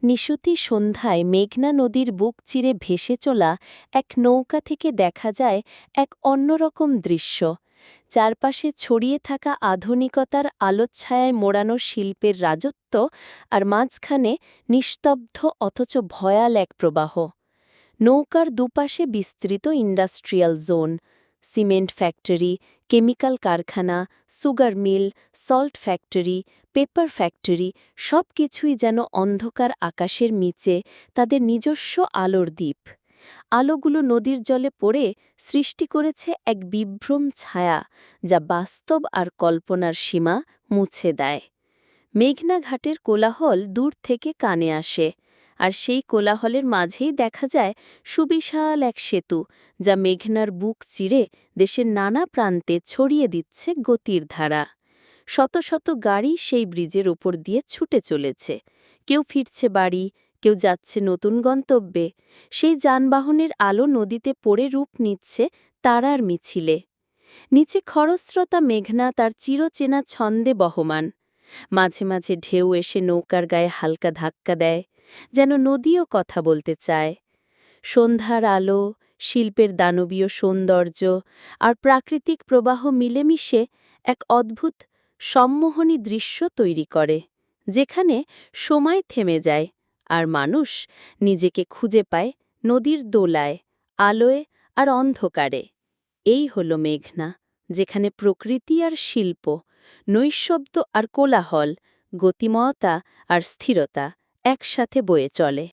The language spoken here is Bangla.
নিশুতি সন্ধ্যায় মেঘনা নদীর বুক চিরে ভেসে চলা এক নৌকা থেকে দেখা যায় এক অন্যরকম দৃশ্য। চারপাশে ছড়িয়ে থাকা আধুনিকতার আলোচ্ছায়ায় মোড়ানো শিল্পের রাজত্ব, আর মাঝখানে নিস্তব্ধ অথচ ভয়াল এক প্রবাহ। নৌকার দুপাশে বিস্তৃত industrial zone, cement factory, chemical কারখানা, sugar mill, salt factory, paper factory, সব কিছুই যেন অন্ধকার আকাশের নিচে তাদের নিজস্ব আলোর দ্বীপ। আলোগুলো নদীর জলে পড়ে সৃষ্টি করেছে এক বিভ্রম ছায়া, যা বাস্তব আর কল্পনার সীমা মুছে দেয়। মেঘনা ঘাটের কোলাহল দূর থেকে কানে আসে, আর সেই কোলাহলের মাঝেই দেখা যায় সুবিশাল এক সেতু, যা মেঘনার বুক চিরে দেশের নানা প্রান্তে ছড়িয়ে দিচ্ছে গতির ধারা। শত শত গাড়ি সেই ব্রিজের ওপর দিয়ে ছুটে চলেছে, কেউ ফিরছে বাড়ি, কেউ যাচ্ছে নতুন গন্তব্যে। সেই যানবাহনের আলো নদীতে পড়ে রূপ নিচ্ছে তারার মিছিলে। নিচে খরস্রোতা মেঘনা তার চিরচেনা ছন্দে বহমান। মাঝে মাঝে ঢেউ এসে নৌকার গায়ে হালকা ধাক্কা দেয়, যেন নদীও কথা বলতে চায়। সন্ধ্যার আলো, শিল্পের দানবীয় সৌন্দর্য আর প্রাকৃতিক প্রবাহ মিলেমিশে এক অদ্ভুত সম্মোহনী দৃশ্য তৈরি করে, যেখানে সময় থেমে যায় আর মানুষ নিজেকে খুঁজে পায় নদীর দোলায়, আলোয় আর অন্ধকারে। এই হল মেঘনা, যেখানে প্রকৃতি আর শিল্প, নৈঃশব্দ আর কোলাহল, গতিময়তা আর স্থিরতা একসাথে বয়ে চলে।